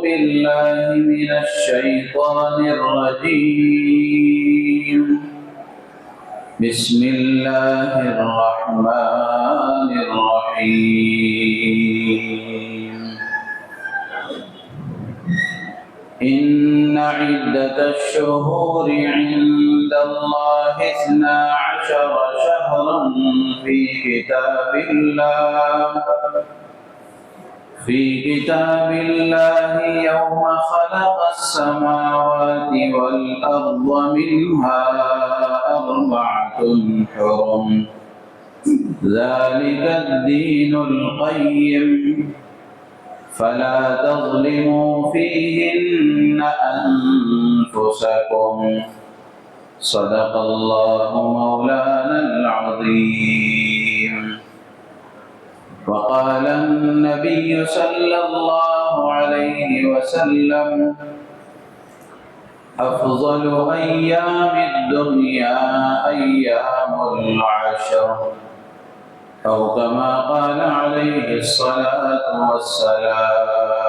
بالله من الشيطان الرجيم. بسم الله الرحمن الرحيم. إن عدة الشهور عند الله 12 شهرا في كتاب الله يوم خلق السماوات والأرض منها 4 حرم ذلك الدين القيم فلا تظلموا فيهن أنفسكم صدق الله مولانا العظيم. وقال النبي صلى الله عليه وسلم أفضل أيام الدنيا أيام العشر، أو كما قال عليه الصلاة والسلام.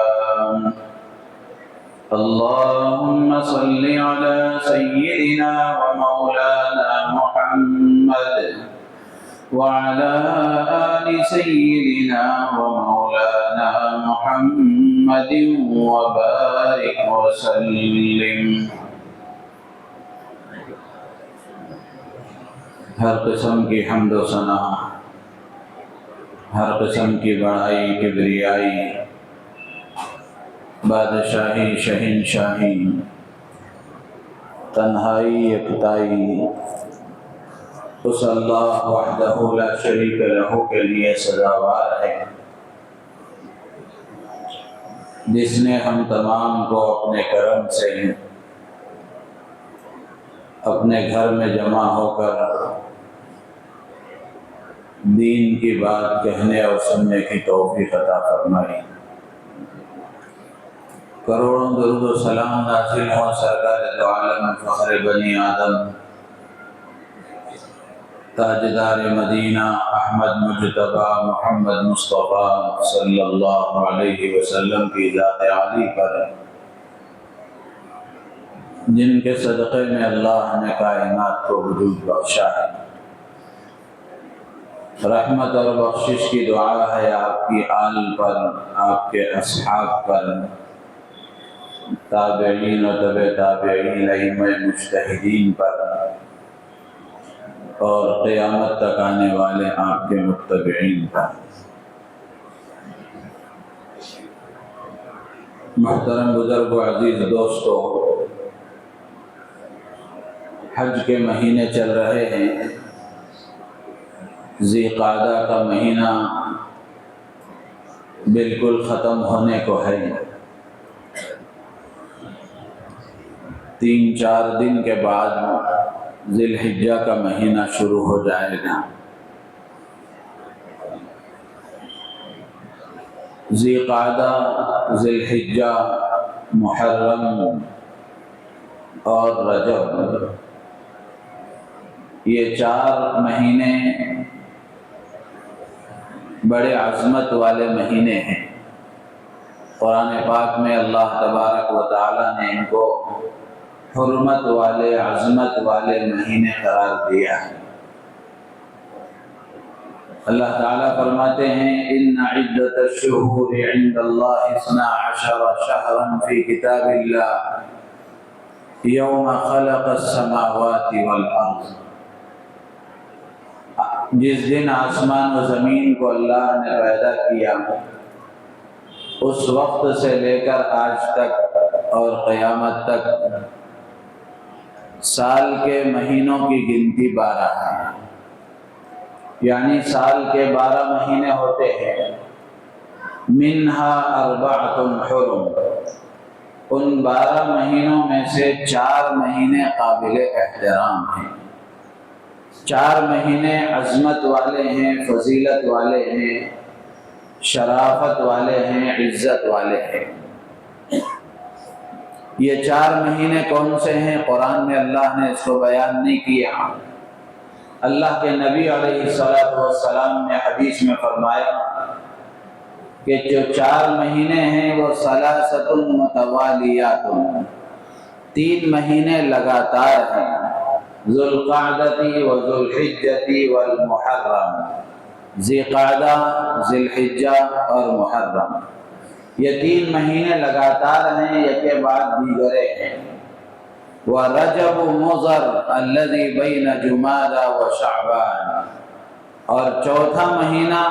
اللهم صل على سيدنا ومولانا محمد وعلى آل سيدنا ومولانا محمد وبارك وسلم. ہر قسم کی حمد و ثنا، ہر قسم کی بڑائی کبریائی، بادشاہی شہنشاہی، تنہائی یکتائی اس اللہ وحدہ لا شریک لہ کے لیے سزاوار ہے، جس نے ہم تمام کو اپنے کرم سے اپنے گھر میں جمع ہو کر دین کی بات کہنے اور سننے کی توفیق عطا فرمائی. کروڑوں درود و سلام نازل ہوں سرکار دو عالم فخر بنی آدم، تاجدار مدینہ احمد مجتبی محمد مصطفیٰ صلی اللہ علیہ وسلم کی ذات عالی پر، جن کے صدقے میں اللہ نے کائنات کو وجود بخشا ہے. رحمت اور بخشش کی دعا ہے آپ کی آل پر، آپ کے اصحاب پر، تابعین و تبع تابعین، ائمہ مجتہدین پر، اور قیامت تک آنے والے آپ کے متبعین پر. محترم بزرگ و عزیز دوستو، حج کے مہینے چل رہے ہیں. ذی قعدہ کا مہینہ بالکل ختم ہونے کو ہے. 3-4 دن کے بعد ذی الحجہ کا مہینہ شروع ہو جائے گا. ذی قعدہ، ذی الحجہ، محرم اور رجب، یہ 4 مہینے بڑے عظمت والے مہینے ہیں. قرآن پاک میں اللہ تبارک و تعالی نے ان کو حرمت والے، عظمت والے مہینے قرار دیا ہے. اللہ تعالیٰ فرماتے ہیں ان عدت الشہور عند اللہ 12 شہرا فی کتاب اللہ یوم خلق السماوات والارض. جس دن آسمان و زمین کو اللہ نے پیدا کیا، اس وقت سے لے کر آج تک اور قیامت تک سال کے مہینوں کی گنتی 12 ہے. یعنی سال کے 12 مہینے ہوتے ہیں. منہا 4 حرم، ان 12 مہینوں میں سے 4 مہینے قابل احترام ہیں. 4 مہینے عظمت والے ہیں، فضیلت والے ہیں، شرافت والے ہیں، عزت والے ہیں. یہ 4 مہینے کون سے ہیں؟ قرآن میں اللہ نے اس کو بیان نہیں کیا. اللہ کے نبی علیہ الصلوۃ والسلام نے حدیث میں فرمایا کہ جو 4 مہینے ہیں وہ ثلاثۃ متوالیات، 3 مہینے لگاتار ہیں، ذو القعدۃ و ذو الحجۃ والمحرم، ذی قعدہ، ذی الحجہ اور محرم، یہ 3 مہینے لگاتار ہیں، یک کے بعد دیگرے ہیں۔ وَرَجَبُ مُضَرْ الَّذِي بَيْنَ جُمَادَى وَشَعْبَانَ، اور 4تھا مہینہ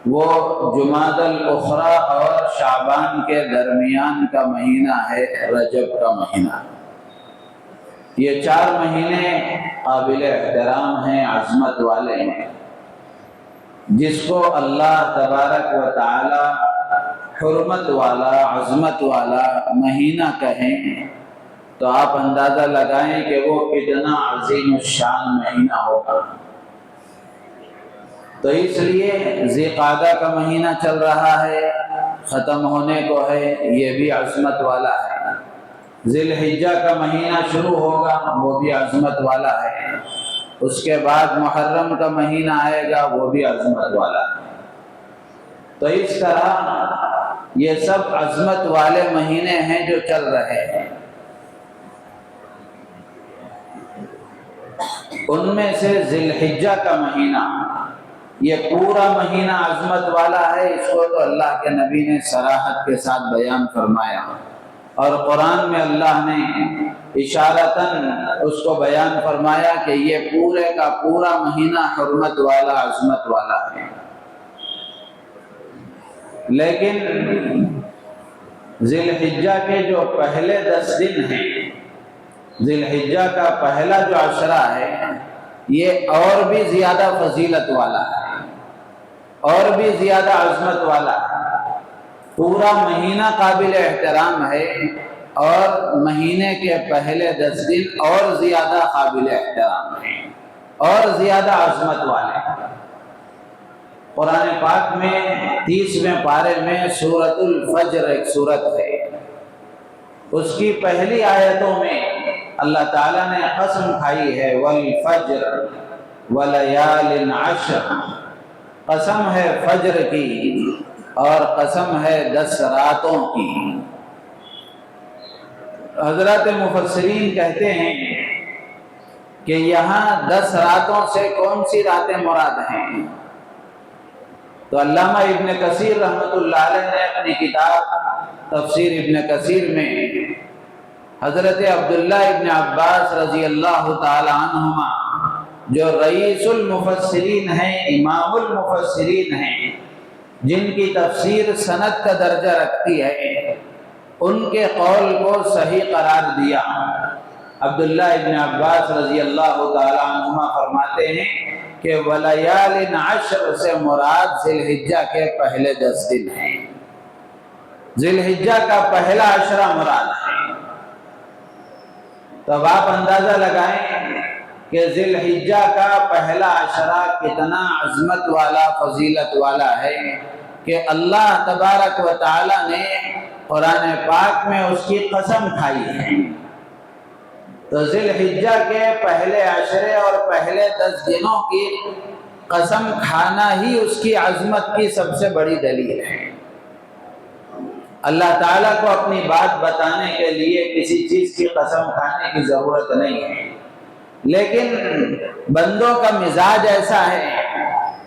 وہ جمادی الاخری اور شعبان کے درمیان کا مہینہ ہے، رجب کا مہینہ۔ یہ 4 مہینے قابل احترام ہیں، عظمت والے ہیں۔ جس کو اللہ تبارک و تعالی حرمت والا، عظمت والا مہینہ کہیں تو آپ اندازہ لگائیں کہ وہ کتنا عظیم الشان مہینہ ہوگا۔ تو اس لیے ذی قعدہ کا مہینہ چل رہا ہے، ختم ہونے کو ہے، یہ بھی عظمت والا ہے۔ ذی الحجہ کا مہینہ شروع ہوگا، وہ بھی عظمت والا ہے۔ اس کے بعد محرم کا مہینہ آئے گا، وہ بھی عظمت والا ہے۔ تو اس طرح یہ سب عظمت والے مہینے ہیں جو چل رہے ہیں۔ ان میں سے ذی الحجہ کا مہینہ، یہ پورا مہینہ عظمت والا ہے۔ اس کو تو اللہ کے نبی نے صراحت کے ساتھ بیان فرمایا، اور قرآن میں اللہ نے اشارتاً اس کو بیان فرمایا کہ یہ پورے کا پورا مہینہ حرمت والا، عظمت والا ہے۔ لیکن ذی الحجہ کے جو پہلے 10 دن ہیں، ذی الحجہ کا پہلا جو عشرہ ہے، یہ اور بھی زیادہ فضیلت والا ہے، اور بھی زیادہ عظمت والا ہے۔ پورا مہینہ قابل احترام ہے، اور مہینے کے پہلے 10 دن اور زیادہ قابل احترام ہیں، اور زیادہ عظمت والے ہیں۔ قرآن پاک میں 30ویں پارے میں سورۃ الفجر ایک سورت ہے، اس کی پہلی آیتوں میں اللہ تعالیٰ نے قسم کھائی ہے، والفجر ولیال عشر، قسم ہے فجر کی اور قسم ہے 10 راتوں کی۔ حضرات مفسرین کہتے ہیں کہ یہاں 10 راتوں سے کون سی راتیں مراد ہیں؟ تو علامہ ابن کثیر رحمۃ اللہ علیہ نے اپنی کتاب تفسیر ابن کثیر میں حضرت عبداللہ ابن عباس رضی اللہ تعالی عنہما، جو رئیس المفسرین ہیں، امام المفسرین ہیں، جن کی تفسیر سند کا درجہ رکھتی ہے، ان کے قول کو صحیح قرار دیا۔ عبداللہ ابن عباس رضی اللہ تعالی عنہما فرماتے ہیں کہ ولیال عشر سے مراد ذی الحجہ کے پہلے 10 دن ہیں، ذی الحجہ کا پہلا عشرہ مراد ہے۔ تب آپ اندازہ لگائیں کہ ذی الحجہ کا پہلا عشرہ کتنا عظمت والا، فضیلت والا ہے، کہ اللہ تبارک و تعالی نے قرآن پاک میں اس کی قسم کھائی ہے۔ تو ذی الحجہ کے پہلے عشرے اور پہلے 10 دنوں کی قسم کھانا ہی اس کی عظمت کی سب سے بڑی دلیل ہے۔ اللہ تعالیٰ کو اپنی بات بتانے کے لیے کسی چیز کی قسم کھانے کی ضرورت نہیں ہے، لیکن بندوں کا مزاج ایسا ہے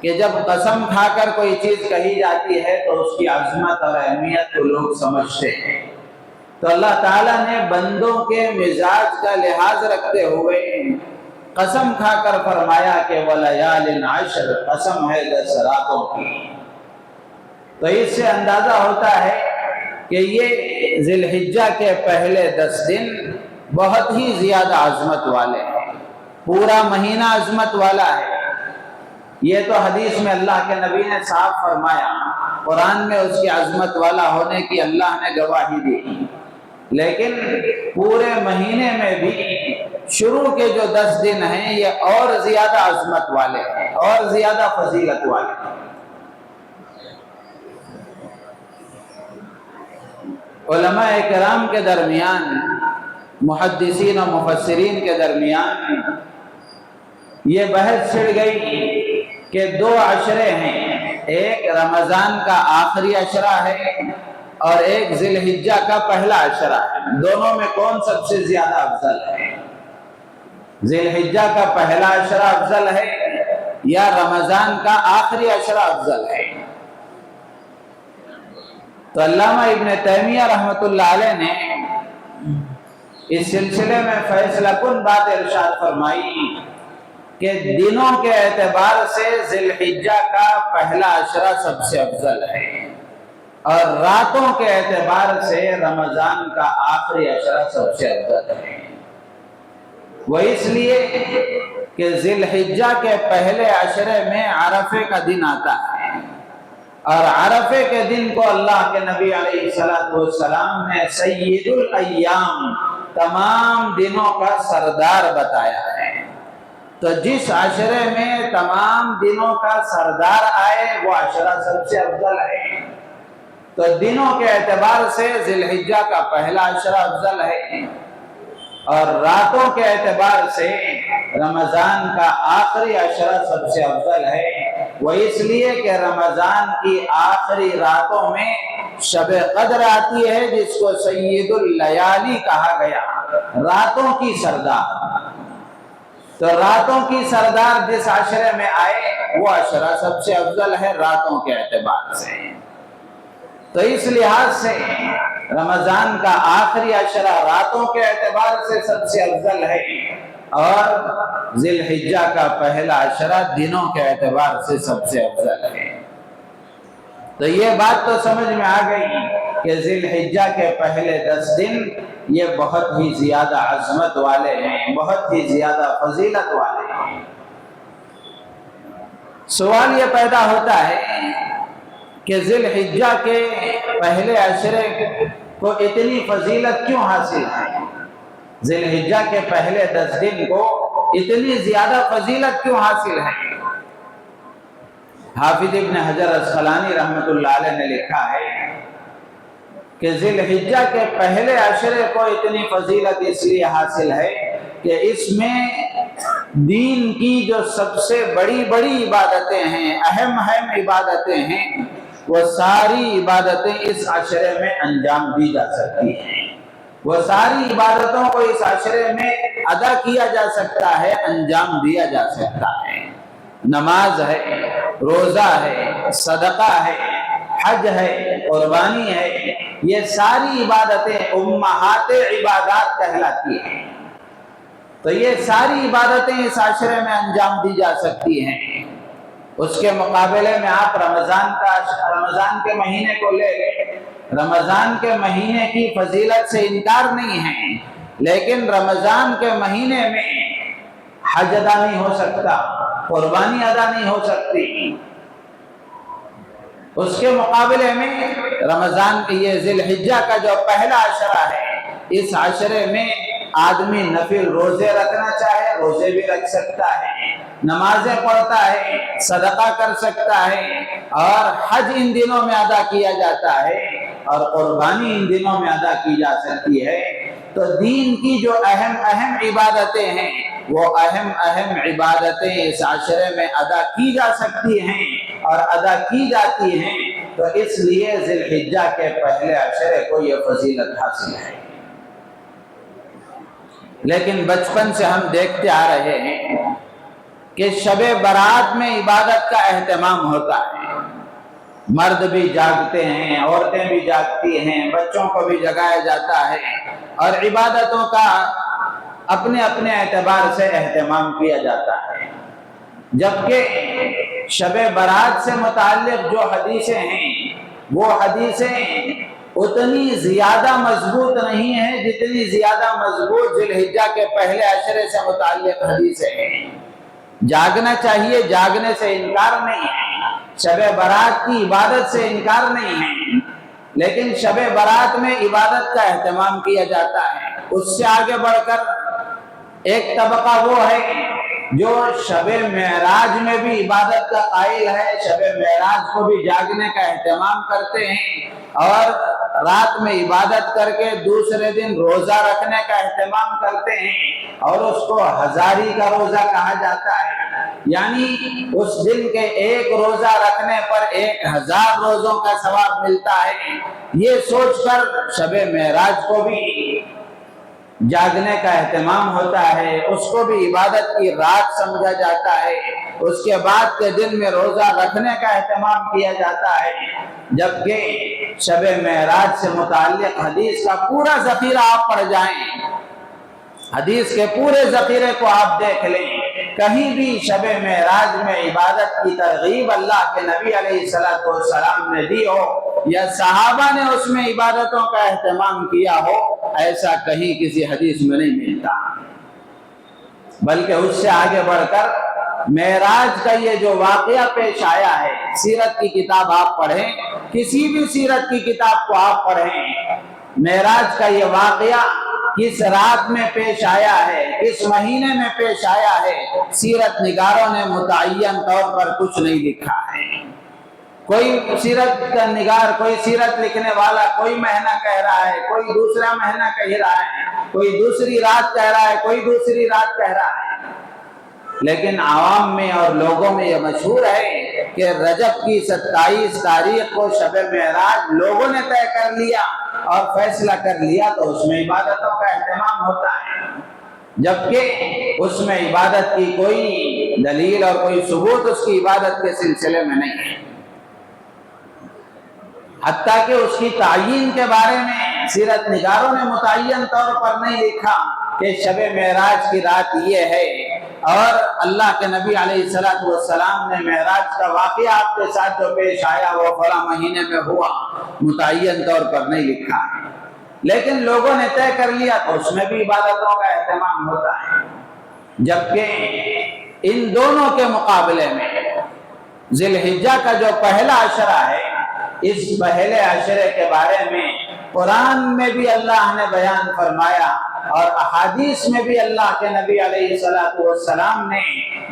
کہ جب قسم کھا کر کوئی چیز کہی جاتی ہے تو اس کی عظمت اور اہمیت کو لوگ سمجھتے ہیں۔ تو اللہ تعالیٰ نے بندوں کے مزاج کا لحاظ رکھتے ہوئے قسم کھا کر فرمایا کہ وَلَيَالٍ عَشْرٍ، قسم ہے 10 راتوں کی۔ تو اس سے اندازہ ہوتا ہے کہ یہ ذی الحجہ کے پہلے 10 دن بہت ہی زیادہ عظمت والے ہیں، پورا مہینہ عظمت والا ہے۔ یہ تو حدیث میں اللہ کے نبی نے صاف فرمایا، قرآن میں اس کی عظمت والا ہونے کی اللہ نے گواہی دی، لیکن پورے مہینے میں بھی شروع کے جو 10 دن ہیں یہ اور زیادہ عظمت والے ہیں، اور زیادہ فضیلت والے ہیں۔ علماء کرام کے درمیان، محدثین و مفسرین کے درمیان یہ بحث چھڑ گئی کہ 2 عشرے ہیں، ایک رمضان کا آخری عشرہ ہے اور ایک ذی الحجہ کا پہلا عشرہ ہے، دونوں میں کون سب سے زیادہ افضل ہے؟ ذی الحجہ کا پہلا عشرہ افضل ہے یا رمضان کا آخری عشرہ افضل ہے؟ تو علامہ ابن تیمیہ رحمۃ اللہ علیہ نے اس سلسلے میں فیصلہ کن بات ارشاد فرمائی کہ دنوں کے اعتبار سے ذی الحجہ کا پہلا عشرہ سب سے افضل ہے اور راتوں کے اعتبار سے رمضان کا آخری عشرہ سب سے افضل ہے۔ وہ اس لیے کہ ذی الحجہ کے پہلے عشرے میں عرفے کا دن آتا ہے اور عرفے کے دن کو اللہ کے نبی علیہ السلام نے سید الایام، تمام دنوں کا سردار بتایا ہے۔ تو جس عشرے میں تمام دنوں کا سردار آئے وہ عشرہ سب سے افضل ہے۔ تو دنوں کے اعتبار سے ذی الحجہ کا پہلا عشرہ افضل ہے اور راتوں کے اعتبار سے رمضان کا آخری عشرہ سب سے افضل ہے۔ وہ اس لیے کہ رمضان کی آخری راتوں میں شب قدر آتی ہے جس کو سید اللیالی کہا گیا، راتوں کی سردار۔ تو راتوں کی سردار جس عشرے میں آئے وہ عشرہ سب سے افضل ہے راتوں کے اعتبار سے۔ تو اس لحاظ سے رمضان کا آخری عشرہ راتوں کے اعتبار سے سب سے افضل ہے اور ذی الحجہ کا پہلا عشرہ دنوں کے اعتبار سے سب سے افضل ہے۔ تو یہ بات تو سمجھ میں آ گئی کہ ذی الحجہ کے پہلے 10 دن یہ بہت ہی زیادہ عظمت والے ہیں، بہت ہی زیادہ فضیلت والے ہیں۔ سوال یہ پیدا ہوتا ہے کہ ذی الحجہ کے پہلے عشرے کو اتنی فضیلت کیوں حاصل ہے؟ ذی الحجہ کے پہلے 10 دن کو اتنی زیادہ فضیلت کیوں حاصل ہے؟ حافظ ابن حجر اسقلانی رحمۃ اللہ علیہ نے لکھا ہے کہ ذی الحجہ کے پہلے عشرے کو اتنی فضیلت اس لیے حاصل ہے کہ اس میں دین کی جو سب سے بڑی بڑی عبادتیں ہیں، اہم عبادتیں ہیں، وہ ساری عبادتیں اس عشرے میں انجام دی جا سکتی ہیں۔ وہ ساری عبادتوں کو اس عشرے میں ادا کیا جا سکتا ہے، انجام دیا جا سکتا ہے۔ نماز ہے، روزہ ہے، صدقہ ہے، حج ہے، قربانی ہے، یہ ساری عبادتیں امہات عبادات کہلاتی ہیں۔ تو یہ ساری عبادتیں اس عشرے میں انجام دی جا سکتی ہیں۔ اس کے مقابلے میں آپ رمضان کے مہینے کو لے لیں، رمضان کے مہینے کی فضیلت سے انکار نہیں ہے، لیکن رمضان کے مہینے میں حج ادا نہیں ہو سکتا، قربانی ادا نہیں ہو سکتی۔ اس کے مقابلے میں رمضان کی یہ ذی الحجہ کا جو پہلا عشرہ ہے، اس عشرے میں آدمی نفل روزے رکھنا چاہے روزے بھی رکھ سکتا ہے، نمازیں پڑھتا ہے، صدقہ کر سکتا ہے، اور حج ان دنوں میں ادا کیا جاتا ہے اور قربانی ان دنوں میں ادا کی جا سکتی ہے۔ تو دین کی جو اہم عبادتیں ہیں وہ اہم عبادتیں اس عشرے میں ادا کی جا سکتی ہیں اور ادا کی جاتی ہیں۔ تو اس لیے ذی الحجہ کے پہلے عشرے کو یہ فضیلت حاصل ہے۔ لیکن بچپن سے ہم دیکھتے آ رہے ہیں کہ شب برات میں عبادت کا اہتمام ہوتا ہے، مرد بھی جاگتے ہیں، عورتیں بھی جاگتی ہیں، بچوں کو بھی جگایا جاتا ہے اور عبادتوں کا اپنے اعتبار سے اہتمام کیا جاتا ہے۔ جبکہ شب برات سے متعلق جو حدیثیں ہیں وہ حدیثیں اتنی زیادہ مضبوط نہیں ہیں جتنی زیادہ مضبوط ذی الحجہ کے پہلے عشرے سے متعلق حدیثیں ہیں۔ جاگنا چاہیے، جاگنے سے انکار نہیں ہے، شب برات کی عبادت سے انکار نہیں ہے، لیکن شب برات میں عبادت کا اہتمام کیا جاتا ہے۔ اس سے آگے بڑھ کر ایک طبقہ وہ ہے جو شب معراج میں بھی عبادت کا قائل ہے، شب معراج کو بھی جاگنے کا اہتمام کرتے ہیں اور رات میں عبادت کر کے دوسرے دن روزہ رکھنے کا اہتمام کرتے ہیں، اور اس کو ہزاری کا روزہ کہا جاتا ہے، یعنی اس دن کے ایک روزہ رکھنے پر 1000 روزوں کا ثواب ملتا ہے۔ یہ سوچ کر شب معراج کو بھی جاگنے کا اہتمام ہوتا ہے، اس کو بھی عبادت کی رات سمجھا جاتا ہے، اس کے بعد کے دن میں روزہ رکھنے کا اہتمام کیا جاتا ہے۔ جبکہ شب معراج سے متعلق حدیث کا پورا ذخیرہ آپ پڑھ جائیں، حدیث کے پورے ذخیرے کو آپ دیکھ لیں، کہیں بھی شب معراج میں عبادت کی ترغیب اللہ کے نبی علیہ السلام نے دی ہو یا صحابہ نے اس میں عبادتوں کا اہتمام کیا ہو، ایسا کہیں کسی حدیث میں نہیں ملتا۔ بلکہ اس سے آگے بڑھ کر معراج کا یہ جو واقعہ پیش آیا ہے، سیرت کی کتاب آپ پڑھیں، کسی بھی سیرت کی کتاب کو آپ پڑھیں، معراج کا یہ واقعہ کس رات میں پیش آیا ہے، کس مہینے میں پیش آیا ہے، سیرت نگاروں نے متعین طور پر کچھ نہیں لکھا ہے۔ کوئی سیرت کا نگار، کوئی سیرت لکھنے والا کوئی مہینہ کہہ رہا ہے، کوئی دوسرا مہینہ کہہ رہا ہے، کوئی دوسری رات کہہ رہا ہے، کوئی دوسری رات کہہ رہا ہے، لیکن عوام میں اور لوگوں میں یہ مشہور ہے کہ رجب کی 27 تاریخ کو شب معراج لوگوں نے طے کر لیا اور فیصلہ کر لیا، تو اس میں عبادتوں کا اہتمام ہوتا ہے، جبکہ اس میں عبادت کی کوئی دلیل اور کوئی ثبوت اس کی عبادت کے سلسلے میں نہیں ہے۔ حتیٰ کہ اس کی تعیین کے بارے میں سیرت نگاروں نے متعین طور پر نہیں لکھا کہ شب معراج کی رات یہ ہے، اور اللہ کے نبی علیہ السلام نے معراج کا واقعہ آپ کے ساتھ جو پیش آیا وہ فلاں مہینے میں ہوا، متعین طور پر نہیں لکھا ہے، لیکن لوگوں نے طے کر لیا تو اس میں بھی عبادتوں کا اہتمام ہوتا ہے۔ جبکہ ان دونوں کے مقابلے میں ذی الحجہ کا جو پہلا عشرہ ہے، اس پہلے عشرے کے بارے میں قرآن میں بھی اللہ نے بیان فرمایا اور احادیث میں بھی اللہ کے نبی علیہ السلام نے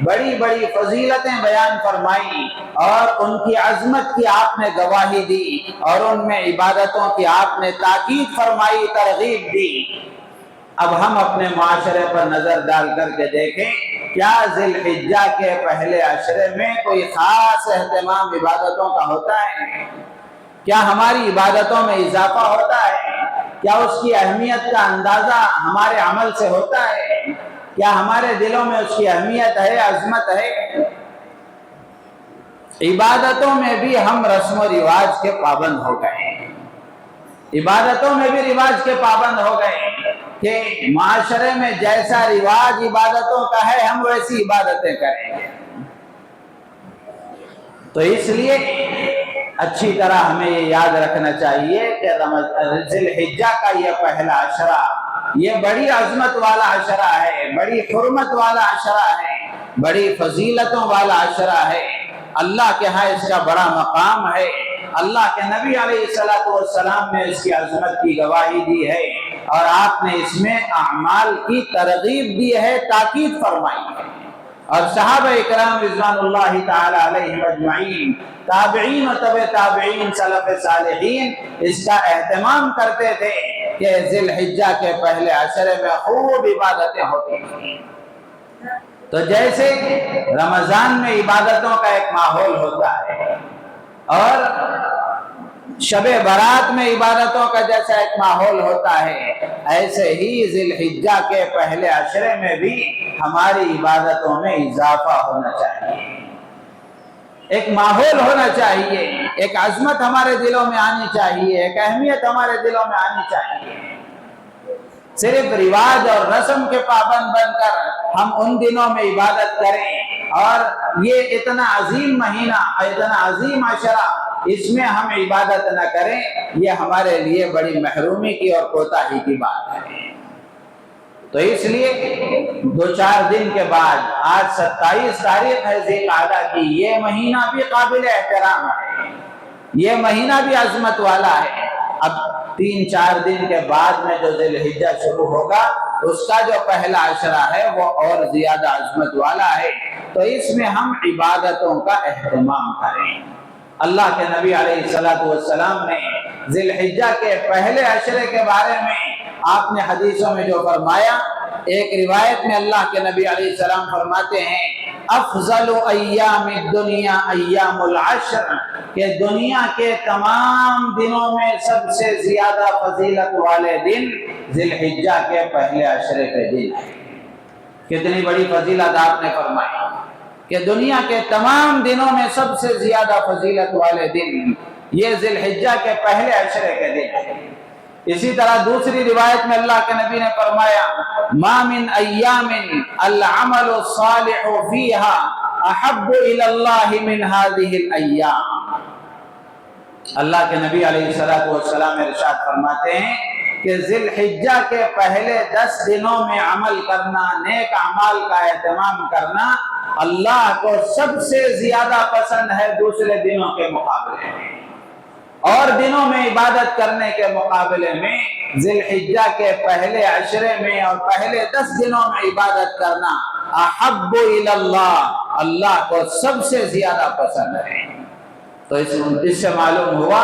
بڑی بڑی فضیلتیں بیان فرمائی اور ان کی عظمت کی آپ نے گواہی دی اور ان میں عبادتوں کی آپ نے تاکید فرمائی، ترغیب دی۔ اب ہم اپنے معاشرے پر نظر ڈال کر کے دیکھیں، کیا ذی الحجہ کے پہلے عشرے میں کوئی خاص اہتمام عبادتوں کا ہوتا ہے؟ کیا ہماری عبادتوں میں اضافہ ہوتا ہے؟ کیا اس کی اہمیت کا اندازہ ہمارے عمل سے ہوتا ہے؟ کیا ہمارے دلوں میں اس کی اہمیت ہے، عظمت ہے؟ عبادتوں میں بھی ہم رسم و رواج کے پابند ہو گئے، عبادتوں میں بھی رواج کے پابند ہو گئے کہ معاشرے میں جیسا رواج عبادتوں کا ہے ہم ویسی عبادتیں کریں گے۔ تو اس لیے اچھی طرح ہمیں یہ یاد رکھنا چاہیے کہ ذی الحجہ کا یہ پہلا عشرہ یہ بڑی عظمت والا عشرہ ہے، بڑی حرمت والا عشرہ ہے، بڑی فضیلتوں والا عشرہ ہے، اللہ کے ہاں اس کا بڑا مقام ہے، اللہ کے نبی علیہ السلام نے اس کی عظمت کی گواہی دی ہے اور آپ نے اس میں اعمال کی ترغیب دی ہے، تاکید فرمائی ہے، اور صحابہ اکرام رضوان اللہ تعالی علیہم اجمعین، تابعین و تبع تابعین، سلف صالحین اس کا اہتمام کرتے تھے کہ ذی الحجہ کے پہلے عشرے میں خوب عبادتیں ہوتی تھیں۔ تو جیسے رمضان میں عبادتوں کا ایک ماحول ہوتا ہے اور شب برات میں عبادتوں کا جیسا ایک ماحول ہوتا ہے، ایسے ہی ذی الحجہ کے پہلے عشرے میں بھی ہماری عبادتوں میں اضافہ ہونا چاہیے، ایک ماحول ہونا چاہیے، ایک عظمت ہمارے دلوں میں آنی چاہیے، ایک اہمیت ہمارے دلوں میں آنی چاہیے۔ صرف رواج اور رسم کے پابند بن کر ہم ان دنوں میں عبادت کریں اور یہ اتنا عظیم مہینہ، اتنا عظیم عشرہ، اس میں ہم عبادت نہ کریں، یہ ہمارے لیے بڑی محرومی کی اور کوتاہی کی بات ہے۔ تو اس لیے 2-4 دن کے بعد آج 27 تاریخ ہے ذی القعدہ کی، یہ مہینہ بھی قابل احترام ہے، یہ مہینہ بھی عظمت والا ہے۔ اب 3-4 دن کے بعد میں جو ذی الحجہ شروع ہوگا اس کا جو پہلا عشرہ ہے وہ اور زیادہ عظمت والا ہے، تو اس میں ہم عبادتوں کا اہتمام کریں۔ اللہ کے نبی علیہ السلام نے ذی الحجہ کے پہلے عشرے کے بارے میں آپ نے حدیثوں میں جو فرمایا، ایک روایت میں اللہ کے نبی علیہ السلام فرماتے ہیں افضل ایام الدنیا ایام العشر، کہ دنیا کے تمام دنوں میں سب سے زیادہ فضیلت والے دن ذی الحجہ کے پہلے عشرے کے دن ہیں۔ کتنی بڑی فضیلت آپ نے فرمائی کہ دنیا کے تمام دنوں میں سب سے زیادہ فضیلت والے دن یہ ذی الحجہ کے پہلے عشرے کے دن ہیں۔ اسی طرح دوسری روایت میں اللہ کے نبی نے فرمایا ما من ایام العمل الصالح فیہا احب الی اللہ من هذه الایام۔ اللہ کے نبی علیہ السلام ارشاد فرماتے ہیں کہ ذی الحجہ کے پہلے 10 دنوں میں عمل کرنا، نیک اعمال کا اہتمام کرنا اللہ کو سب سے زیادہ پسند ہے دوسرے دنوں کے مقابلے میں۔ اور دنوں میں عبادت کرنے کے مقابلے میں ذی الحجہ کے پہلے عشرے میں اور پہلے 10 دنوں میں عبادت کرنا احب الی اللہ، اللہ کو سب سے زیادہ پسند ہے۔ تو اس سے معلوم ہوا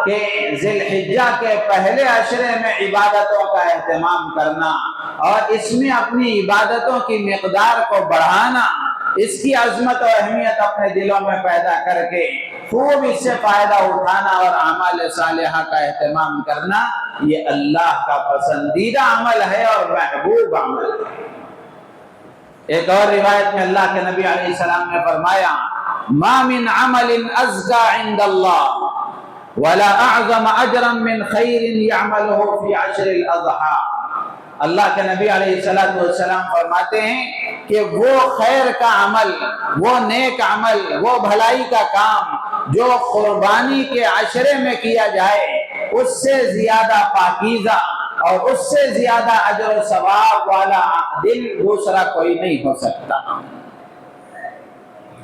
کہ ذی الحجہ کے پہلے عشرے میں عبادتوں کا اہتمام کرنا اور اس میں اپنی عبادتوں کی مقدار کو بڑھانا، اس کی عظمت و اہمیت اپنے دلوں میں پیدا کر کے خوب اس سے فائدہ اٹھانا اور اعمال صالحہ کا اہتمام کرنا، یہ اللہ کا پسندیدہ عمل ہے اور محبوب عمل ہے۔ ایک اور روایت میں اللہ کے نبی علیہ السلام نے فرمایا ما من عمل ازکا عند اللہ ولا اعظم اجرا من خیر یعملہ فی عشر الاضحیٰ۔ اللہ کے نبی علیہ السلام فرماتے ہیں کہ وہ خیر کا عمل، وہ نیک عمل، وہ بھلائی کا کام جو قربانی کے عشرے میں کیا جائے، اس سے زیادہ پاکیزہ اور اس سے زیادہ اجر و ثواب والا دن دوسرا کوئی نہیں ہو سکتا۔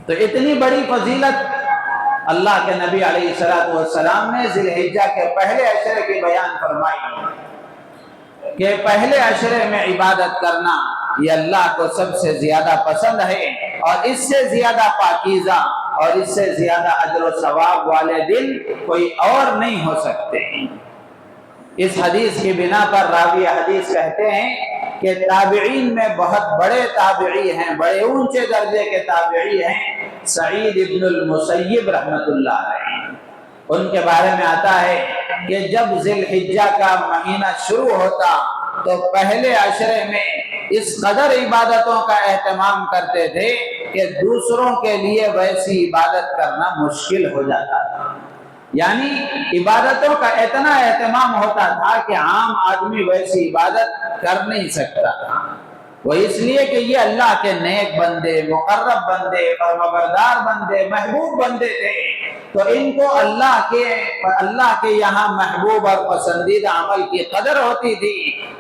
تو اتنی بڑی فضیلت اللہ کے نبی علیہ السلام نے ذی الحجہ کے پہلے عشرے کی بیان فرمائی کہ پہلے عشرے میں عبادت کرنا یہ اللہ کو سب سے زیادہ پسند ہے اور اس سے زیادہ پاکیزہ اور اس سے زیادہ اجر و ثواب والے دن کوئی اور نہیں ہو سکتے۔ اس حدیث کی بنا پر راوی حدیث کہتے ہیں کہ تابعین میں بہت بڑے تابعی ہیں، بڑے اونچے درجے کے تابعی ہیں سعید ابن المسیب رحمۃ اللہ علیہ۔ ان کے بارے میں آتا ہے کہ جب ذی الحجہ کا مہینہ شروع ہوتا تو پہلے عشرے میں اس قدر عبادتوں کا اہتمام کرتے تھے کہ دوسروں کے لیے ویسی عبادت کرنا مشکل ہو جاتا تھا۔ یعنی عبادتوں کا اتنا اہتمام ہوتا تھا کہ عام آدمی ویسی عبادت کر نہیں سکتا تھا۔ وہ اس لیے کہ یہ اللہ کے نیک بندے، مقرب بندے، فرمانبردار بندے، محبوب بندے تھے، تو ان کو اللہ کے یہاں محبوب اور پسندیدہ عمل کی قدر ہوتی تھی۔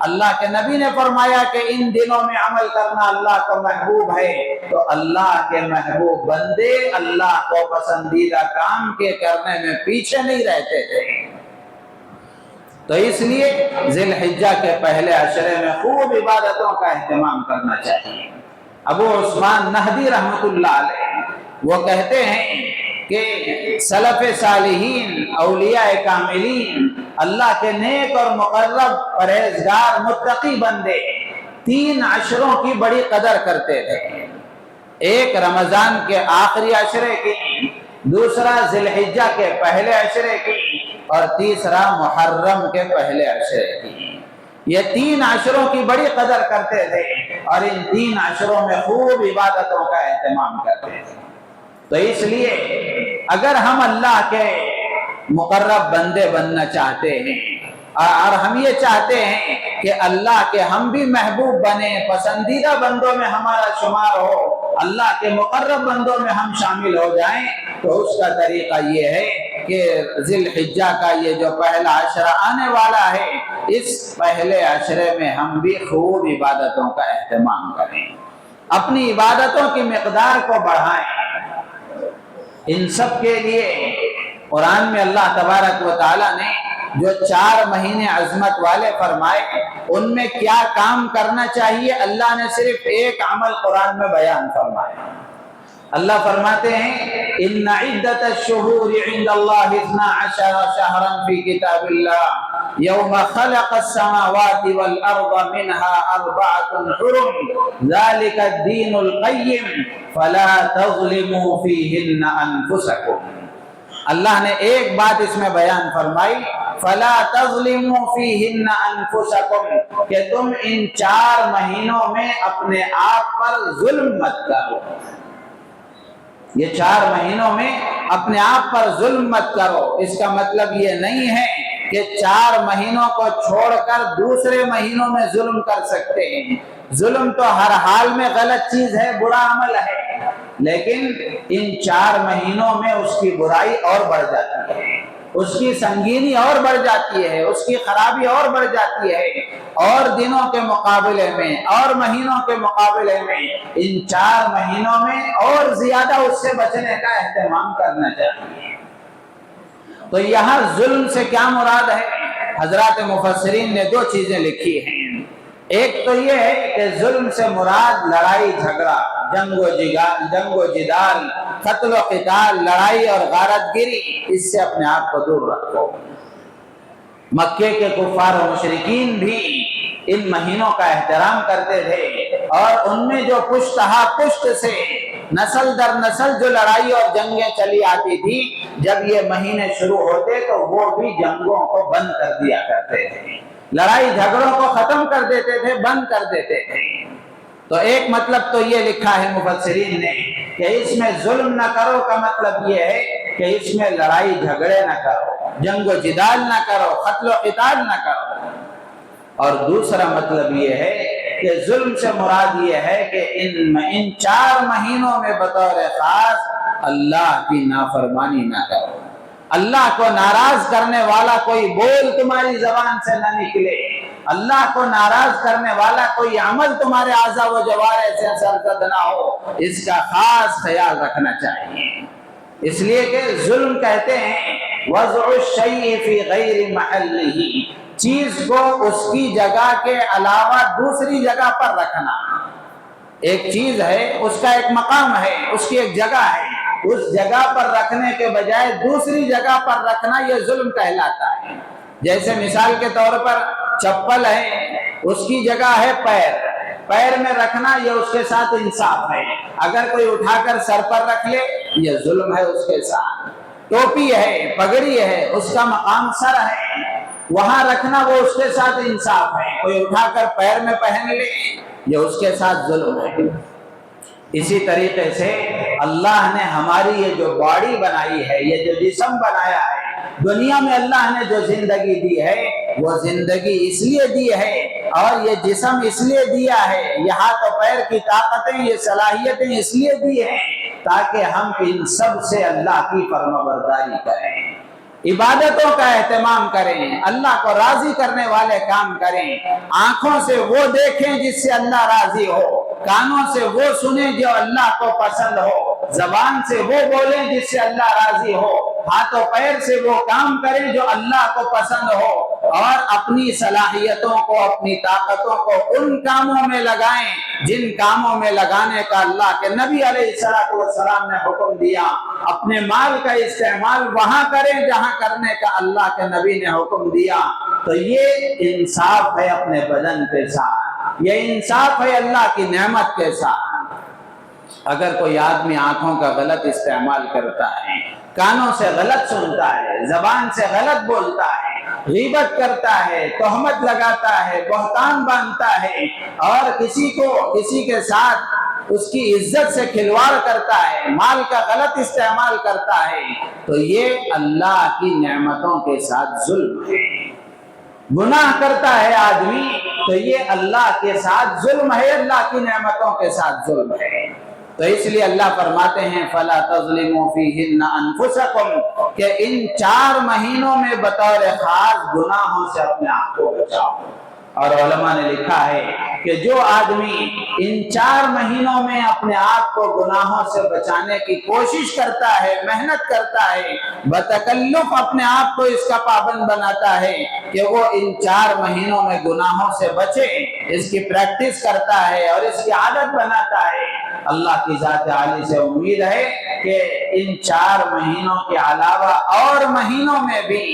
اللہ کے نبی نے فرمایا کہ ان دنوں میں عمل کرنا اللہ کو محبوب ہے، تو اللہ کے محبوب بندے اللہ کو پسندیدہ کام کے کرنے میں پیچھے نہیں رہتے تھے۔ تو اس لیے ذی الحجہ کے پہلے عشرے میں خوب عبادتوں کا اہتمام کرنا چاہیے۔ ابو عثمان نہدی رحمۃ اللہ علیہ وہ کہتے ہیں کہ سلف صالحین، اولیاء کاملین، اللہ کے نیک اور مقرب پرہیزگار متقی بندے 3 عشروں کی بڑی قدر کرتے تھے۔ ایک رمضان کے آخری عشرے کی، دوسرا ذی الحجہ کے پہلے عشرے کی، اور تیسرا محرم کے پہلے عشرے کی۔ یہ 3 عشروں کی بڑی قدر کرتے تھے اور ان 3 عشروں میں خوب عبادتوں کا اہتمام کرتے تھے۔ تو اس لیے اگر ہم اللہ کے مقرب بندے بننا چاہتے ہیں اور ہم یہ چاہتے ہیں کہ اللہ کے ہم بھی محبوب بنے، پسندیدہ بندوں میں ہمارا شمار ہو، اللہ کے مقرب بندوں میں ہم شامل ہو جائیں، تو اس کا طریقہ یہ ہے کہ ذی الحجہ کا یہ جو پہلا عشرہ آنے والا ہے، اس پہلے عشرے میں ہم بھی خوب عبادتوں کا اہتمام کریں، اپنی عبادتوں کی مقدار کو بڑھائیں۔ ان سب کے لیے قرآن میں اللہ تبارک و تعالیٰ نے جو 4 مہینے عظمت والے فرمائے ان میں کیا کام کرنا چاہیے، اللہ نے صرف ایک عمل قرآن میں بیان فرمایا۔ اللہ فرماتے ہیں ان عدت الشہور عند اللہ 12 شہرا فی کتاب اللہ یوم خلق السماوات والارض منها 4 حرم ذلك الدین القیم فلا تظلموا فیہن انفسکم۔ اللہ نے ایک بات اس میں بیان فرمائی، فلا تظلموا فیہن انفسکم، کہ تم ان 4 مہینوں میں اپنے آپ پر ظلم مت کرو۔ یہ 4 مہینوں میں اپنے آپ پر ظلم مت کرو۔ اس کا مطلب یہ نہیں ہے کہ 4 مہینوں کو چھوڑ کر دوسرے مہینوں میں ظلم کر سکتے ہیں۔ ظلم تو ہر حال میں غلط چیز ہے، برا عمل ہے، لیکن ان 4 مہینوں میں اس کی برائی اور بڑھ جاتی ہے، اس کی سنگینی اور بڑھ جاتی ہے، اس کی خرابی اور بڑھ جاتی ہے، اور دنوں کے مقابلے میں اور مہینوں کے مقابلے میں ان 4 مہینوں میں اور زیادہ اس سے بچنے کا اہتمام کرنا چاہیے۔ تو یہاں ظلم سے کیا مراد ہے؟ حضرات مفسرین نے 2 چیزیں لکھی ہیں۔ ایک تو یہ ہے کہ ظلم سے مراد لڑائی جھگڑا، جنگ و جدال، قتل و قتال، لڑائی اور غارت گری، اس سے اپنے آپ کو دور رکھو۔ مکے کے کفار و مشرکین بھی ان مہینوں کا احترام کرتے تھے، اور ان میں جو پشتہا پشت سے نسل در نسل جو لڑائی اور جنگیں چلی آتی تھی، جب یہ مہینے شروع ہوتے تو وہ بھی جنگوں کو بند کر دیا کرتے تھے، لڑائی جھگڑوں کو ختم کر دیتے تھے، بند کر دیتے تھے۔ تو ایک مطلب تو یہ لکھا ہے مفسرین نے کہ اس میں ظلم نہ کرو کا مطلب یہ ہے کہ اس میں لڑائی جھگڑے نہ کرو، جنگ و جدال نہ کرو، قتل و قتال نہ کرو۔ اور دوسرا مطلب یہ ہے کہ ظلم سے مراد یہ ہے کہ ان 4 مہینوں میں بطور خاص اللہ کی نافرمانی نہ کرو، اللہ کو ناراض کرنے والا کوئی بول تمہاری زبان سے نہ نکلے، اللہ کو ناراض کرنے والا کوئی عمل تمہارے اعضاء و جوارح سے سرزد نہ ہو، اس کا خاص خیال رکھنا چاہیے۔ اس لیے کہ ظلم کہتے ہیں وضع الشیء فی غیر محلہ، چیز کو اس کی جگہ کے علاوہ دوسری جگہ پر رکھنا۔ ایک چیز ہے، اس کا ایک مقام ہے، اس کی ایک جگہ ہے، اس جگہ پر رکھنے کے بجائے دوسری جگہ پر رکھنا یہ ظلم کہلاتا ہے۔ جیسے مثال کے طور پر چپل ہے، اس کی جگہ ہے پیر میں رکھنا، یہ اس کے ساتھ انصاف ہے۔ اگر کوئی اٹھا کر سر پر رکھ لے یہ ظلم ہے اس کے ساتھ۔ ٹوپی ہے، پگڑی ہے، اس کا مقام سر ہے، وہاں رکھنا وہ اس کے ساتھ انصاف ہے۔ کوئی اٹھا کر پیر میں پہن لے یہ اس کے ساتھ ظلم ہے۔ اسی طریقے سے اللہ نے ہماری یہ جو باڈی بنائی ہے، یہ جو جسم بنایا ہے، دنیا میں اللہ نے جو زندگی دی ہے وہ زندگی اس لیے دی ہے، اور یہ جسم اس لیے دیا ہے، یہ ہاتھ و پیر کی طاقتیں، یہ صلاحیتیں اس لیے دی ہیں تاکہ ہم ان سب سے اللہ کی فرمانبرداری کریں، عبادتوں کا اہتمام کریں، اللہ کو راضی کرنے والے کام کریں، آنکھوں سے وہ دیکھیں جس سے اللہ راضی ہو، کانوں سے وہ سنیں جو اللہ کو پسند ہو، زبان سے وہ بولیں جس سے اللہ راضی ہو، ہاتھ و پیر سے وہ کام کریں جو اللہ کو پسند ہو، اور اپنی صلاحیتوں کو، اپنی طاقتوں کو ان کاموں میں لگائیں جن کاموں میں لگانے کا اللہ کے نبی علیہ السلام نے حکم دیا۔ اپنے مال کا استعمال وہاں کریں جہاں کرنے کا اللہ کے نبی نے حکم دیا۔ تو یہ انصاف ہے اپنے بدن کے ساتھ، یہ انصاف ہے اللہ کی نعمت کے ساتھ۔ اگر کوئی آدمی آنکھوں کا غلط استعمال کرتا ہے، کانوں سے غلط سنتا ہے، زبان سے غلط بولتا ہے، غیبت کرتا ہے، تہمت لگاتا ہے، بہتان باندھتا ہے، اور کسی کے ساتھ اس کی عزت سے کھلواڑ کرتا ہے، مال کا غلط استعمال کرتا ہے، تو یہ اللہ کی نعمتوں کے ساتھ ظلم ہے۔ گناہ کرتا ہے آدمی تو یہ اللہ کے ساتھ ظلم ہے، اللہ کی نعمتوں کے ساتھ ظلم ہے۔ تو اس لیے اللہ فرماتے ہیں فَلَا تَظْلِمُوا فِيهِنَّ أَنفُسَكُمْ، کہ ان 4 مہینوں میں بطور خاص گناہوں سے اپنے آپ کو بچاؤ۔ اور علماء نے لکھا ہے کہ جو آدمی ان 4 مہینوں میں اپنے آپ کو گناہوں سے بچانے کی کوشش کرتا ہے، محنت کرتا ہے، بتکلف اپنے آپ کو اس کا پابند بناتا ہے کہ وہ ان 4 مہینوں میں گناہوں سے بچے، اس کی پریکٹس کرتا ہے اور اس کی عادت بناتا ہے، اللہ کی ذات عالی سے امید ہے کہ ان 4 مہینوں کے علاوہ اور مہینوں میں بھی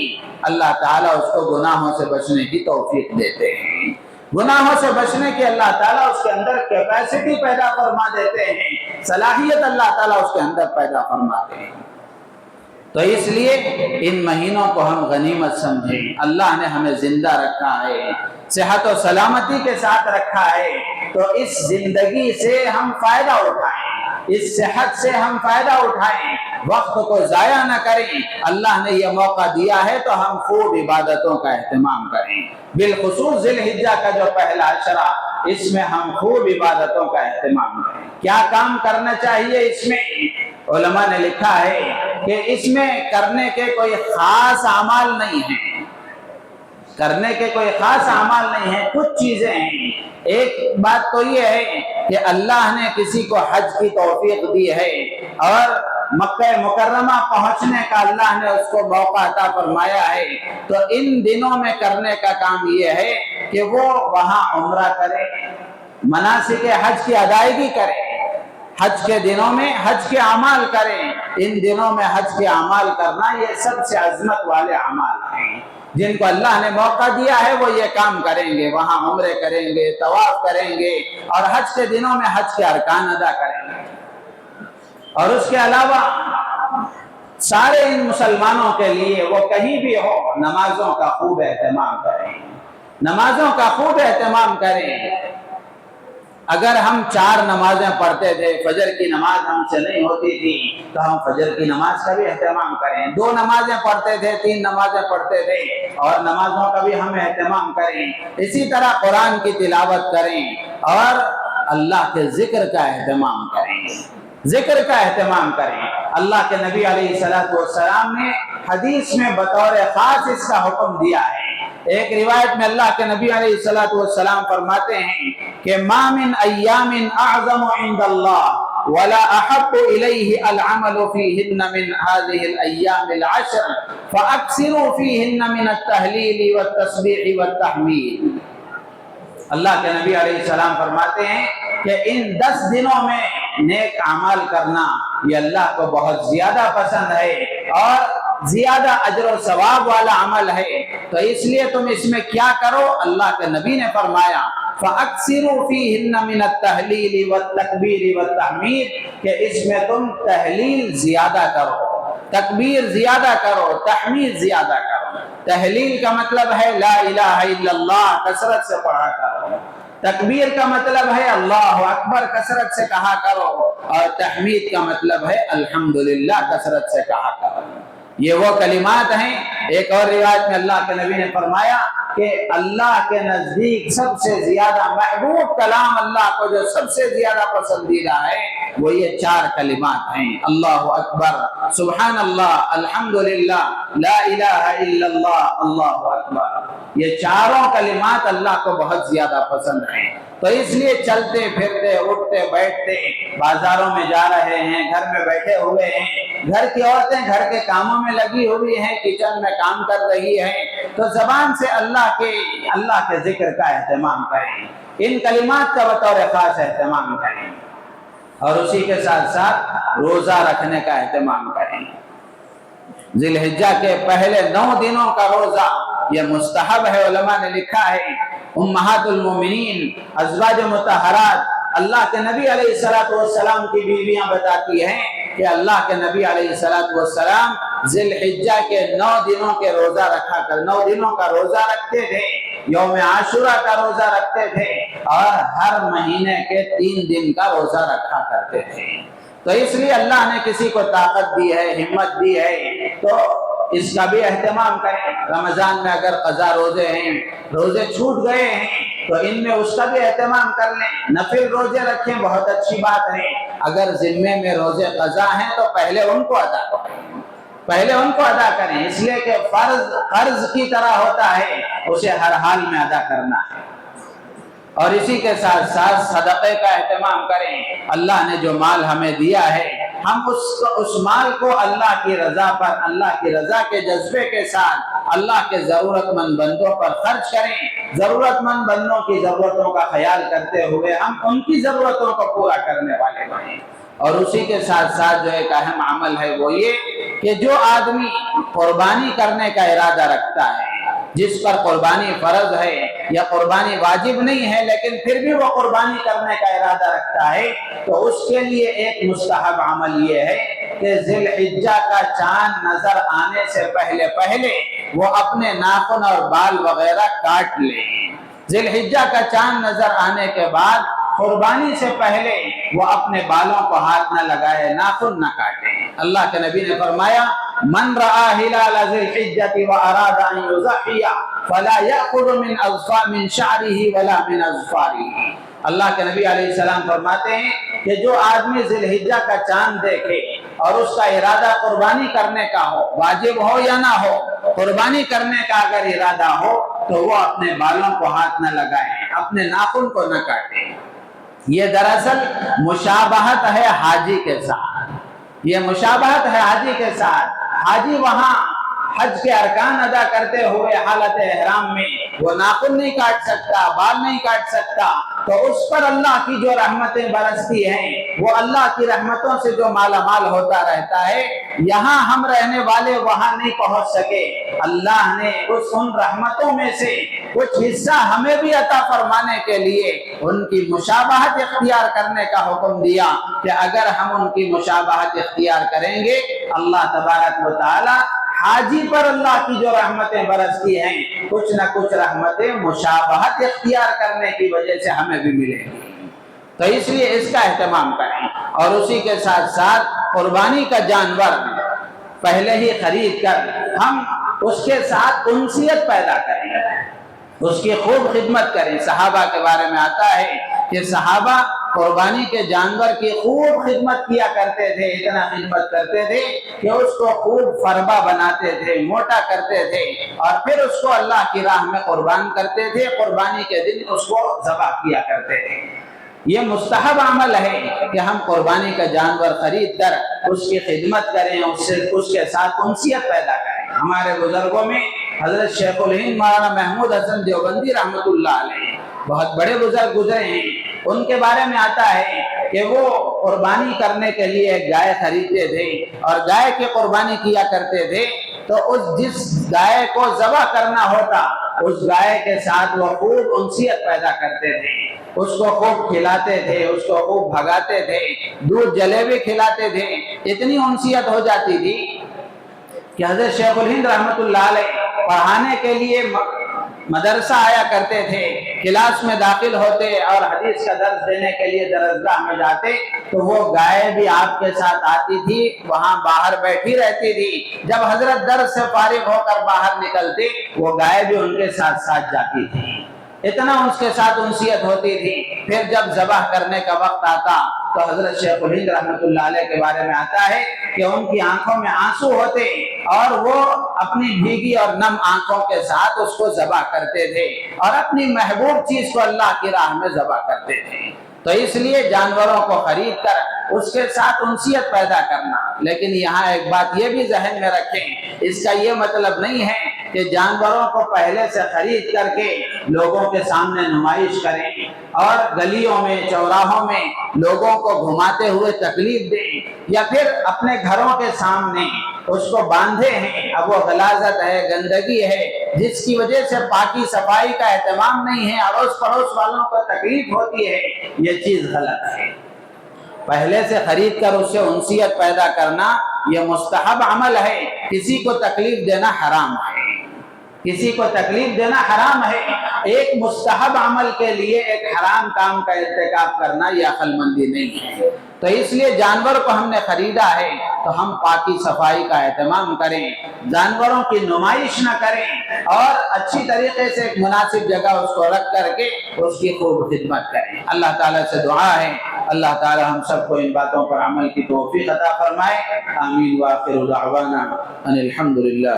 اللہ تعالیٰ اس کو گناہوں سے بچنے کی توفیق دیتے ہیں۔ گناہوں سے بچنے کی اللہ تعالیٰ اس کے اندر کیپیسٹی پیدا فرما دیتے ہیں، صلاحیت اللہ تعالیٰ اس کے اندر پیدا فرماتے ہیں۔ تو اس لیے ان مہینوں کو ہم غنیمت سمجھیں۔ اللہ نے ہمیں زندہ رکھا ہے، صحت و سلامتی کے ساتھ رکھا ہے، تو اس زندگی سے ہم فائدہ اٹھائیں، اس صحت سے ہم فائدہ اٹھائیں، وقت کو ضائع نہ کریں۔ اللہ نے یہ موقع دیا ہے تو ہم خوب عبادتوں کا اہتمام کریں، بالخصوص ذی الحجہ کا جو پہلا عشرہ، اس میں ہم خوب عبادتوں کا اہتمام کریں۔ کیا کام کرنا چاہیے اس میں؟ علماء نے لکھا ہے کہ اس میں کرنے کے کوئی خاص اعمال نہیں ہیں، کرنے کے کوئی خاص اعمال نہیں ہیں، کچھ چیزیں ہیں۔ ایک بات تو یہ ہے کہ اللہ نے کسی کو حج کی توفیق دی ہے اور مکہ مکرمہ پہنچنے کا اللہ نے اس کو موقع عطا فرمایا ہے، تو ان دنوں میں کرنے کا کام یہ ہے کہ وہ وہاں عمرہ کرے، مناسک حج کی ادائیگی کرے، حج کے دنوں میں حج کے اعمال کریں۔ ان دنوں میں حج کے اعمال کرنا یہ سب سے عظمت والے اعمال ہیں، جن کو اللہ نے موقع دیا ہے وہ یہ کام کریں گے، وہاں عمرے کریں گے، طواف کریں گے اور حج کے دنوں میں حج کے ارکان ادا کریں گے۔ اور اس کے علاوہ سارے ان مسلمانوں کے لیے وہ کہیں بھی ہو، نمازوں کا خوب اہتمام کریں، نمازوں کا خوب اہتمام کریں۔ اگر ہم 4 نمازیں پڑھتے تھے، فجر کی نماز ہم سے نہیں ہوتی تھی، تو ہم فجر کی نماز کا بھی اہتمام کریں، 2 نمازیں پڑھتے تھے، 3 نمازیں پڑھتے تھے، اور نمازوں کا بھی ہم اہتمام کریں۔ اسی طرح قرآن کی تلاوت کریں اور اللہ کے ذکر کا اہتمام کریں، ذکر کا اہتمام کریں۔ اللہ کے نبی علیہ السلام نے حدیث میں بطور خاص اس کا حکم دیا ہے۔ ایک روایت میں اللہ کے نبی علیہ السلام فرماتے ہیں کہ ما من ایام اعظم عند اللہ ولا احب الیہ العمل فیہن من هذه الایام العشر فاکثروا فیہن من التہلیل والتسبیح والتحمید۔ اللہ کے نبی علیہ السلام فرماتے ہیں کہ ان 10 دنوں میں نیک اعمال کرنا یہ اللہ کو بہت زیادہ پسند ہے اور زیادہ اجر و ثواب والا عمل ہے، تو اس لیے تم اس میں کیا کرو؟ اللہ کے نبی نے فرمایا فَأَكْثِرُوا فِيهِنَّ مِنَ التَّهْلِيلِ وَالتَّكْبِيرِ وَالتَّحْمِيدِ، کہ اس میں تم تحلیل زیادہ کرو، تکبیر زیادہ کرو، تحمید زیادہ کرو۔ تحلیل کا مطلب ہے لا الہ الا اللہ، کثرت سے پڑھا کرو۔ تکبیر کا مطلب ہے اللہ اکبر، کثرت سے کہا کرو، اور تحمید کا مطلب ہے الحمدللہ، کثرت سے کہا کرو۔ یہ وہ کلمات ہیں۔ ایک اور روایت میں اللہ کے نبی نے فرمایا کہ اللہ کے نزدیک سب سے زیادہ محبوب کلام اللہ کو جو سب سے زیادہ پسندیدہ ہے وہ یہ 4 کلمات ہیں، اللہ اکبر، سبحان اللہ، الحمدللہ، لا الہ الا اللہ، اللہ اکبر۔ یہ 4 کلمات اللہ کو بہت زیادہ پسند ہیں، تو اس لیے چلتے پھرتے، اٹھتے بیٹھتے، بازاروں میں جا رہے ہیں، گھر میں بیٹھے ہوئے ہیں، گھر کی عورتیں گھر کے کاموں میں لگی ہوئی ہیں، کچن میں کام کر رہی ہیں، تو زبان سے اللہ کے ذکر کا اہتمام کریں، ان کلمات کا بطور خاص اہتمام کریں، اور اسی کے ساتھ ساتھ روزہ رکھنے کا اہتمام کریں۔ ذی الحجہ کے پہلے 9 دنوں کا روزہ یہ مستحب ہے۔ علماء نے لکھا ہے، امہات المومنین، ازواج مطہرات، اللہ کے نبی علیہ السلام کی بیویاں بتاتی ہیں کہ اللہ کے نبی علیہ السلام ذی الحجہ کے 9 دنوں کے روزہ رکھا کر 9 دنوں کا روزہ رکھتے تھے، یوم عاشورہ کا روزہ رکھتے تھے، اور ہر مہینے کے 3 دن کا روزہ رکھا کرتے تھے۔ تو اس لیے اللہ نے کسی کو طاقت دی ہے، ہمت دی ہے، تو اس کا بھی اہتمام کریں۔ رمضان میں اگر قضا روزے ہیں، روزے چھوٹ گئے ہیں، تو ان میں اس کا بھی اہتمام کر لیں، نفل روزے رکھیں، بہت اچھی بات ہے۔ اگر ذمے میں روزے قضا ہیں تو پہلے ان کو ادا کریں، پہلے ان کو ادا کریں، اس لیے کہ فرض قرض کی طرح ہوتا ہے، اسے ہر حال میں ادا کرنا ہے۔ اور اسی کے ساتھ ساتھ صدقے کا اہتمام کریں۔ اللہ نے جو مال ہمیں دیا ہے، ہم اس مال کو اللہ کی رضا پر، اللہ کی رضا کے جذبے کے ساتھ اللہ کے ضرورت مند بندوں پر خرچ کریں۔ ضرورت مند بندوں کی ضرورتوں کا خیال کرتے ہوئے ہم ان کی ضرورتوں کو پورا کرنے والے بنیں۔ اور اسی کے ساتھ ساتھ جو ایک اہم عمل ہے وہ یہ کہ جو آدمی قربانی کرنے کا ارادہ رکھتا ہے، جس پر قربانی فرض ہے یا قربانی واجب نہیں ہے لیکن پھر بھی وہ قربانی کرنے کا ارادہ رکھتا ہے، تو اس کے لیے ایک مستحب عمل یہ ہے کہ ذی الحجہ کا چاند نظر آنے سے پہلے وہ اپنے ناخن اور بال وغیرہ کاٹ لے۔ ذی الحجہ کا چاند نظر آنے کے بعد قربانی سے پہلے وہ اپنے بالوں کو ہاتھ نہ لگائے، ناخن نہ کاٹے۔ اللہ کے نبی نے فرمایا من رآ ہلال ذی الحجۃ واراد ان یضحی فلا یأخذ من شعرہ ولا من اظفارہ۔ اللہ کے نبی علیہ السلام فرماتے ہیں کہ جو آدمی ذی الحجہ کا چاند دیکھے اور اس کا ارادہ قربانی کرنے کا ہو، واجب ہو یا نہ ہو، قربانی کرنے کا اگر ارادہ ہو تو وہ اپنے بالوں کو ہاتھ نہ لگائے، اپنے ناخن کو نہ کاٹے۔ یہ دراصل مشابہت ہے حاجی کے ساتھ، یہ مشابہت ہے حاجی کے ساتھ۔ حاجی وہاں حج کے ارکان ادا کرتے ہوئے حالت احرام میں وہ ناخن نہیں کاٹ سکتا، بال نہیں کاٹ سکتا، تو اس پر اللہ کی جو رحمتیں برستی ہیں، وہ اللہ کی رحمتوں سے جو مالا مال ہوتا رہتا ہے، یہاں ہم رہنے والے وہاں نہیں پہنچ سکے، اللہ نے ان رحمتوں میں سے کچھ حصہ ہمیں بھی عطا فرمانے کے لیے ان کی مشابہت اختیار کرنے کا حکم دیا کہ اگر ہم ان کی مشابہت اختیار کریں گے، اللہ تبارک و تعالی حاجی پر اللہ کی جو رحمتیں برستی ہیں، کچھ نہ کچھ رحمتیں مشابہت اختیار کرنے کی وجہ سے ہمیں بھی ملیں گی۔ تو اس لیے اس کا اہتمام کریں، اور اسی کے ساتھ ساتھ قربانی کا جانور پہلے ہی خرید کر ہم اس کے ساتھ انسیت پیدا کریں، اس کی خوب خدمت کریں۔ صحابہ کے بارے میں آتا ہے کہ صحابہ قربانی کے جانور کی خوب خدمت کیا کرتے تھے، اتنا خدمت کرتے تھے کہ اس کو خوب فربا بناتے تھے، موٹا کرتے تھے، اور پھر اس کو اللہ کی راہ میں قربان کرتے تھے۔ قربانی کے دن اس کو ذبح کیا کرتے تھے۔ یہ مستحب عمل ہے کہ ہم قربانی کا جانور خرید کر اس کی خدمت کریں، اس کے ساتھ انسیت پیدا کریں۔ ہمارے بزرگوں میں حضرت شیخ الہند مولانا محمود حسن دیوبندی رحمۃ اللہ علیہ بہت بڑے بزرگ گزرے ہیں، ان کے بارے میں آتا ہے کہ وہ قربانی کرنے کے لیے ایک گائے خریدتے تھے اور گائے کی قربانی کیا کرتے تھے، تو جس گائے کو ذبح کرنا ہوتا اس گائے کے ساتھ وہ خوب انسیت پیدا کرتے تھے، اس کو خوب کھلاتے تھے، اس کو خوب بھگاتے تھے، دودھ جلیبی کھلاتے تھے۔ اتنی انسیت ہو جاتی تھی کہ حضرت شیخ الہند رحمۃ اللہ علیہ پڑھانے کے لیے مدرسہ آیا کرتے تھے، کلاس میں داخل ہوتے اور حدیث کا درس دینے کے لیے درسگاہ میں جاتے تو وہ گائے بھی آپ کے ساتھ آتی تھی، وہاں باہر بیٹھی رہتی تھی۔ جب حضرت درس سے فارغ ہو کر باہر نکلتے وہ گائے بھی ان کے ساتھ ساتھ جاتی تھی، اتنا اس کے ساتھ انسیت ہوتی تھی۔ پھر جب ذبح کرنے کا وقت آتا تو حضرت شیخ الہند رحمۃ اللہ علیہ کے بارے میں آتا ہے کہ ان کی آنکھوں میں آنسو ہوتے اور وہ اپنی بھیگی اور نم آنکھوں کے ساتھ اس کو ذبح کرتے تھے اور اپنی محبوب چیز کو اللہ کی راہ میں ذبح کرتے تھے۔ تو اس لیے جانوروں کو خرید کر اس کے ساتھ انسیت پیدا کرنا۔ لیکن یہاں ایک بات یہ بھی ذہن میں رکھیں، اس کا یہ مطلب نہیں ہے کہ جانوروں کو پہلے سے خرید کر کے لوگوں کے سامنے نمائش کریں اور گلیوں میں چوراہوں میں لوگوں کو گھماتے ہوئے تکلیف دیں، یا پھر اپنے گھروں کے سامنے اس کو باندھے ہیں۔ اب وہ غلاظت ہے، گندگی ہے، جس کی وجہ سے پاکی صفائی کا اہتمام نہیں ہے، اڑوس پڑوس والوں کو تکلیف ہوتی ہے، یہ چیز غلط ہے۔ پہلے سے خرید کر اس سے انسیت پیدا کرنا یہ مستحب عمل ہے۔ کسی کو تکلیف دینا حرام ہے، کسی کو تکلیف دینا حرام ہے۔ ایک مستحب عمل کے لیے ایک حرام کام کا ارتکاب کرنا یہ عقل مندی نہیں ہے۔ تو اس لیے جانور کو ہم نے خریدا ہے تو ہم پاکی صفائی کا اہتمام کریں، جانوروں کی نمائش نہ کریں، اور اچھی طریقے سے ایک مناسب جگہ اس کو رکھ کر کے اس کی خوب خدمت کریں۔ اللہ تعالیٰ سے دعا ہے اللہ تعالی ہم سب کو ان باتوں پر عمل کی توفیق عطا فرمائے. آمین. وآخر دعوانا ان الحمد للہ.